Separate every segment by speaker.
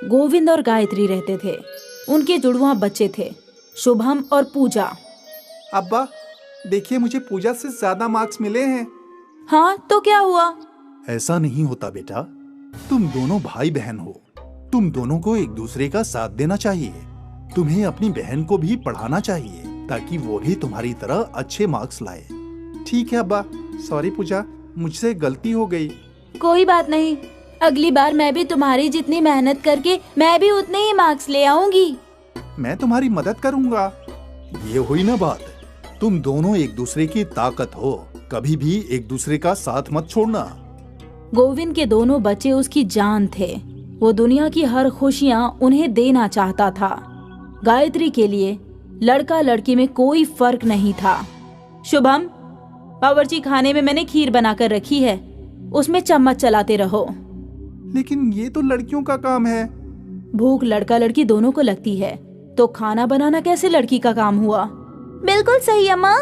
Speaker 1: गोविंद और गायत्री रहते थे। उनके जुड़वा बच्चे थे, शुभम और पूजा।
Speaker 2: अब्बा देखिए, मुझे पूजा से ज्यादा मार्क्स मिले हैं।
Speaker 1: हाँ तो क्या हुआ?
Speaker 3: ऐसा नहीं होता बेटा, तुम दोनों भाई बहन हो। तुम दोनों को एक दूसरे का साथ देना चाहिए। तुम्हें अपनी बहन को भी पढ़ाना चाहिए ताकि वो भी तुम्हारी तरह अच्छे मार्क्स लाए।
Speaker 2: ठीक है अब्बा, सॉरी पूजा, मुझसे गलती हो गई।
Speaker 1: कोई बात नहीं, अगली बार मैं भी तुम्हारी जितनी मेहनत करके मैं भी उतने ही मार्क्स ले आऊंगी।
Speaker 2: मैं तुम्हारी मदद करूंगा।
Speaker 3: ये हुई ना बात। तुम दोनों एक दूसरे की ताकत हो, कभी भी एक दूसरे का साथ मत छोड़ना।
Speaker 1: गोविंद के दोनों बच्चे उसकी जान थे। वो दुनिया की हर खुशियां उन्हें देना चाहता था। गायत्री के लिए लड़का लड़की में कोई फर्क नहीं था। शुभम, बावर्ची खाने में मैंने खीर बनाकर रखी है, उसमें चम्मच चलाते रहो।
Speaker 2: लेकिन ये तो लड़कियों का काम है।
Speaker 1: भूख लड़का लड़की दोनों को लगती है, तो खाना बनाना कैसे लड़की का काम हुआ? बिल्कुल सही अम्मा।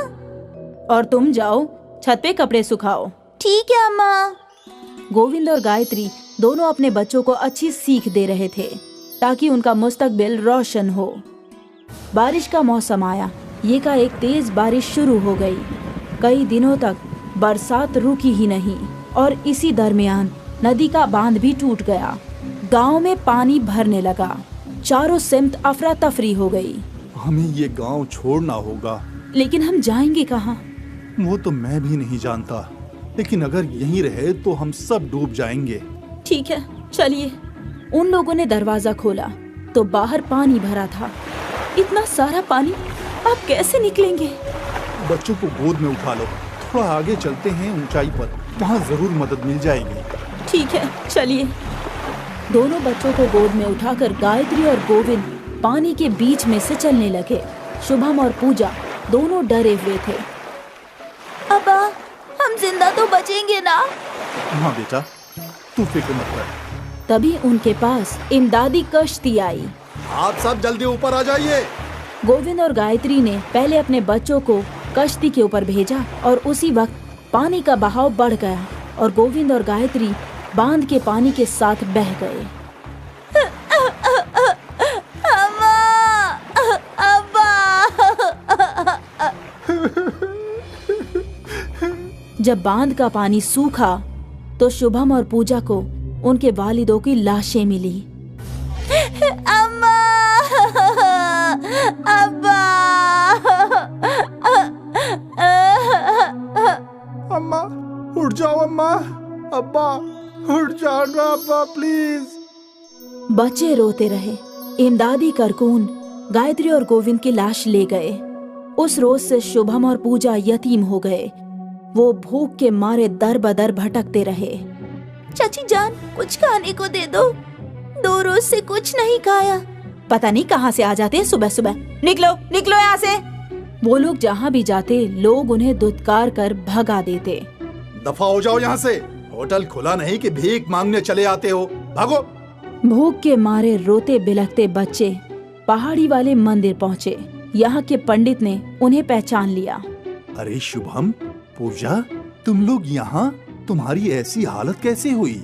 Speaker 1: और तुम जाओ छत पे कपड़े सुखाओ। ठीक है अम्मा। गोविंद और गायत्री दोनों अपने बच्चों को अच्छी सीख दे रहे थे ताकि उनका मुस्तकबिल रोशन हो। बारिश का मौसम आया। ये का एक तेज बारिश शुरू हो गई। कई दिनों तक बरसात रुकी ही नहीं और इसी दरमियान नदी का बांध भी टूट गया। गांव में पानी भरने लगा। चारों सिमत अफरा तफरी हो गई।
Speaker 3: हमें ये गांव छोड़ना होगा।
Speaker 1: लेकिन हम जाएंगे कहाँ?
Speaker 3: वो तो मैं भी नहीं जानता, लेकिन अगर यहीं रहे तो हम सब डूब जाएंगे।
Speaker 1: ठीक है, चलिए। उन लोगों ने दरवाजा खोला तो बाहर पानी भरा था। इतना सारा पानी, आप कैसे निकलेंगे?
Speaker 3: बच्चों को गोद में उठा लो, थोड़ा आगे चलते हैं ऊंचाई पर, वहाँ जरूर मदद मिल जाएगी।
Speaker 1: ठीक है, चलिए। दोनों बच्चों को गोद में उठाकर गायत्री और गोविंद पानी के बीच में से चलने लगे। शुभम और पूजा दोनों डरे हुए थे। अब्बा, हम जिंदा तो बचेंगे ना?
Speaker 3: हाँ बेटा, तू फिक्र मत कर।
Speaker 1: तभी उनके पास इमदादी कश्ती आई।
Speaker 3: आप सब जल्दी ऊपर आ जाइए।
Speaker 1: गोविंद और गायत्री ने पहले अपने बच्चों को कश्ती के ऊपर भेजा और उसी वक्त पानी का बहाव बढ़ गया और गोविंद और गायत्री बांध के पानी के साथ बह गए। जब बांध का पानी सूखा तो शुभम और पूजा को उनके वालिदों की लाशें मिली। अम्मा, अब्बा,
Speaker 2: अम्मा उठ जाओ, अम्मा, अब्बा उठ जाओ ना अब्बा, प्लीज।
Speaker 1: बच्चे रोते रहे। इमदादी कारकुन गायत्री और गोविंद की लाश ले गए। उस रोज से शुभम और पूजा यतीम हो गए। वो भूख के मारे दर बदर भटकते रहे। चाची जान, कुछ खाने को दे दो, 2 रोज से कुछ नहीं खाया। पता नहीं कहाँ से आ जाते हैं सुबह सुबह। निकलो निकलो यहाँ से। वो लोग जहाँ भी जाते लोग उन्हें दुत्कार कर भगा देते।
Speaker 3: दफा हो जाओ यहाँ से, होटल खुला नहीं कि भीख मांगने चले आते हो, भागो।
Speaker 1: भूख के मारे रोते बिलखते बच्चे पहाड़ी वाले मंदिर पहुँचे। यहाँ के पंडित ने उन्हें पहचान लिया।
Speaker 3: अरे शुभम, पूजा, तुम लोग यहाँ? तुम्हारी ऐसी हालत कैसे हुई?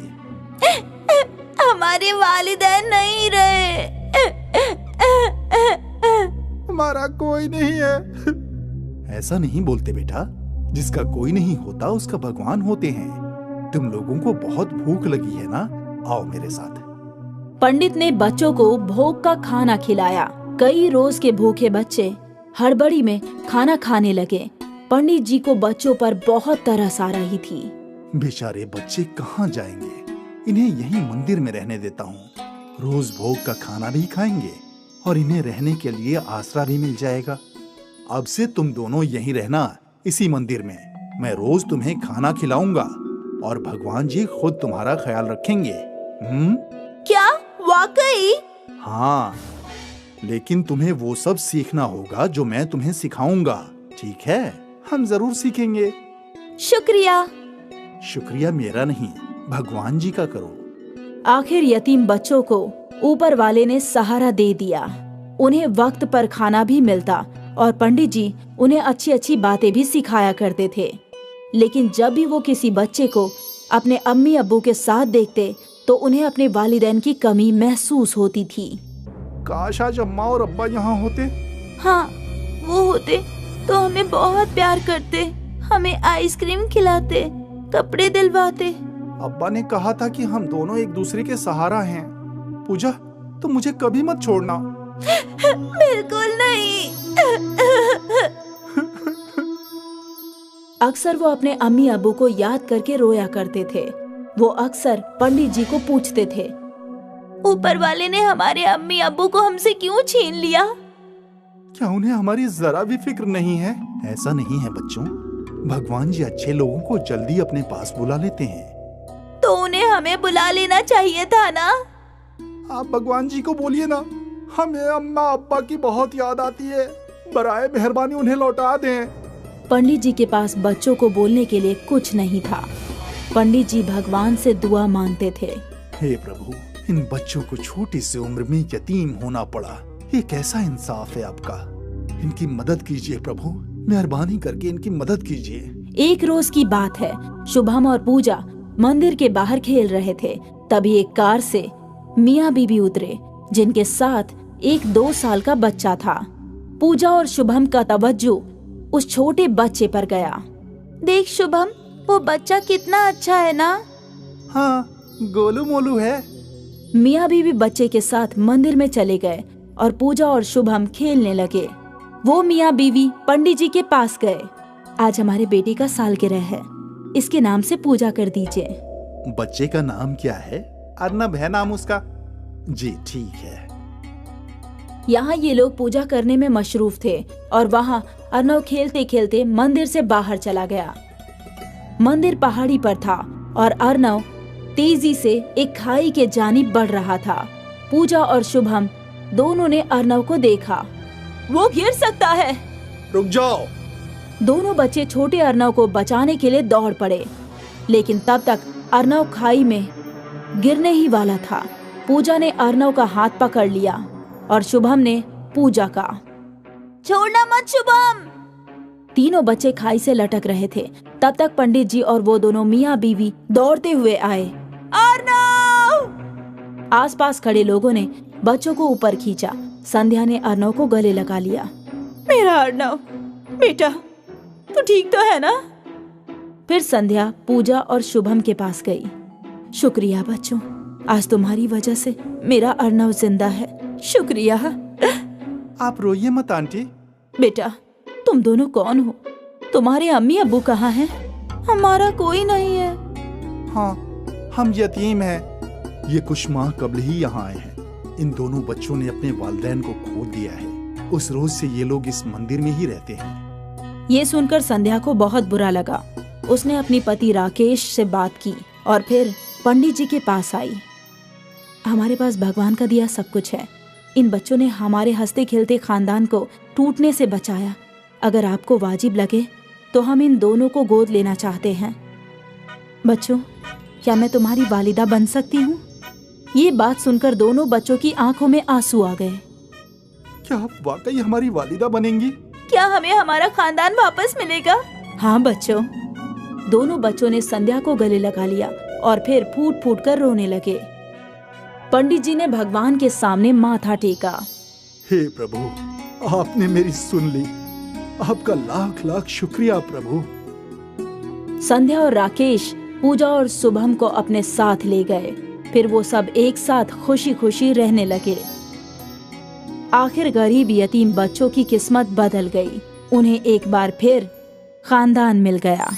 Speaker 1: हमारे वालिदैन नहीं रहे।
Speaker 2: हमारा कोई नहीं है।
Speaker 3: ऐसा नहीं बोलते बेटा, जिसका कोई नहीं होता उसका भगवान होते हैं। तुम लोगों को बहुत भूख लगी है ना? आओ मेरे साथ।
Speaker 1: पंडित ने बच्चों को भोग का खाना खिलाया। कई रोज के भूखे बच्चे हड़बड़ी में खाना खाने लगे। पंडित जी को बच्चों पर बहुत तरस आ रही थी।
Speaker 3: बेचारे बच्चे कहाँ जाएंगे? इन्हें यहीं मंदिर में रहने देता हूँ। रोज भोग का खाना भी खाएंगे और इन्हें रहने के लिए आसरा भी मिल जाएगा। अब से तुम दोनों यहीं रहना, इसी मंदिर में। मैं रोज तुम्हें खाना खिलाऊंगा और भगवान जी खुद तुम्हारा ख्याल रखेंगे।
Speaker 1: क्या वाकई?
Speaker 3: हाँ, लेकिन तुम्हें वो सब सीखना होगा जो मैं तुम्हें सिखाऊंगा, ठीक है?
Speaker 2: हम जरूर सीखेंगे।
Speaker 1: शुक्रिया।
Speaker 3: शुक्रिया मेरा नहीं, भगवान जी का करो।
Speaker 1: आखिर यतीम बच्चों को ऊपर वाले ने सहारा दे दिया। उन्हें वक्त पर खाना भी मिलता और पंडित जी उन्हें अच्छी अच्छी बातें भी सिखाया करते थे। लेकिन जब भी वो किसी बच्चे को अपने अम्मी अब्बू के साथ देखते तो उन्हें अपने वालिदैन की कमी महसूस होती थी।
Speaker 3: काश आज अम्मा और अब्बा यहाँ होते।
Speaker 1: हाँ, वो होते तो हमें बहुत प्यार करते, हमें आइसक्रीम खिलाते, कपड़े दिलवाते।
Speaker 3: अब्बा ने कहा था कि हम दोनों एक दूसरे के सहारा हैं। पूजा, तुम मुझे कभी मत छोड़ना।
Speaker 1: बिल्कुल नहीं। अक्सर वो अपने अम्मी अब्बू को याद करके रोया करते थे। वो अक्सर पंडित जी को पूछते थे, ऊपर वाले ने हमारे अम्मी अब्बू को हमसे क्यों छीन लिया?
Speaker 3: क्या उन्हें हमारी जरा भी फिक्र नहीं है? ऐसा नहीं है बच्चों, भगवान जी अच्छे लोगों को जल्दी अपने पास बुला लेते हैं।
Speaker 1: तो उन्हें हमें बुला लेना चाहिए था ना?
Speaker 3: आप भगवान जी को बोलिए ना, हमें अम्मा अब्बा की बहुत याद आती है, बराए मेहरबानी उन्हें लौटा दें।
Speaker 1: पंडित जी के पास बच्चों को बोलने के लिए कुछ नहीं था। पंडित जी भगवान से दुआ मांगते थे,
Speaker 3: हे प्रभु, इन बच्चों को छोटी सी उम्र में यतीम होना पड़ा, ये कैसा इंसाफ है आपका। इनकी मदद कीजिए प्रभु, मेहरबानी करके इनकी मदद कीजिए।
Speaker 1: एक रोज की बात है, शुभम और पूजा मंदिर के बाहर खेल रहे थे। तभी एक कार से मियाँ बीवी उतरे, जिनके साथ एक 2 साल का बच्चा था। पूजा और शुभम का तवज्जो उस छोटे बच्चे पर गया। देख शुभम, वो बच्चा कितना अच्छा है ना?
Speaker 3: हाँ, गोलू मोलू है।
Speaker 1: मियाँ बीवी बच्चे के साथ मंदिर में चले गए और पूजा और शुभम खेलने लगे। वो मियाँ बीवी पंडित जी के पास गए। आज हमारे बेटे का सालगिरह है, इसके नाम से पूजा कर दीजिए।
Speaker 3: बच्चे का नाम क्या है? अर्नब है नाम उसका? जी ठीक है।
Speaker 1: यहाँ ये लोग पूजा करने में मशरूफ थे और वहाँ अर्नव खेलते खेलते मंदिर से बाहर चला गया। मंदिर पहाड़ी पर था और अर्नव तेजी से एक खाई के जानिब बढ़ रहा था। पूजा और शुभम दोनों ने अर्नव को देखा। वो गिर सकता है।
Speaker 3: रुक जाओ।
Speaker 1: दोनों बच्चे छोटे अर्नव को बचाने के लिए दौड़ पड़े, लेकिन तब तक अर्नव खाई में गिरने ही वाला था। पूजा ने अर्नव का हाथ पकड़ लिया और शुभम ने पूजा का। छोड़ना मत शुभम। तीनों बच्चे खाई से लटक रहे थे। तब तक पंडित जी और वो दोनों मियाँ बीवी दौड़ते हुए आए। अर्नव! आसपास खड़े लोगों ने बच्चों को ऊपर खींचा। संध्या ने अर्नव को गले लगा लिया। मेरा अर्नव, बेटा तू ठीक तो है ना? फिर संध्या पूजा और शुभम के पास गई। शुक्रिया बच्चों, आज तुम्हारी वजह से मेरा अर्नव जिंदा है। शुक्रिया।
Speaker 3: आप रोइए मत आंटी।
Speaker 1: बेटा तुम दोनों कौन हो? तुम्हारे अम्मी अब्बू कहाँ हैं? हमारा कोई नहीं है।
Speaker 3: हाँ, हम यतीम हैं। ये कुछ माह कबल ही यहाँ आए हैं। इन दोनों बच्चों ने अपने वालिदैन को खो दिया है। उस रोज से ये लोग इस मंदिर में ही रहते हैं।
Speaker 1: ये सुनकर संध्या को बहुत बुरा लगा। उसने अपनी पति राकेश से बात की और फिर पंडित जी के पास आई। हमारे पास भगवान का दिया सब कुछ है। इन बच्चों ने हमारे हंसते खेलते खानदान को टूटने से बचाया। अगर आपको वाजिब लगे तो हम इन दोनों को गोद लेना चाहते हैं। बच्चों, क्या मैं तुम्हारी वालिदा बन सकती हूँ? ये बात सुनकर दोनों बच्चों की आंखों में आंसू आ गए।
Speaker 3: क्या आप वाकई हमारी वालिदा बनेंगी?
Speaker 1: क्या हमें हमारा खानदान वापस मिलेगा? हाँ बच्चों। दोनों बच्चों ने संध्या को गले लगा लिया और फिर फूट फूट कर रोने लगे। पंडित जी ने भगवान के सामने माथा टेका।
Speaker 3: हे प्रभु, आपने मेरी सुन ली। आपका लाख लाख शुक्रिया प्रभु।
Speaker 1: संध्या और राकेश पूजा और शुभम को अपने साथ ले गए। फिर वो सब एक साथ खुशी खुशी रहने लगे। आखिर गरीब यतीम बच्चों की किस्मत बदल गई। उन्हें एक बार फिर खानदान मिल गया।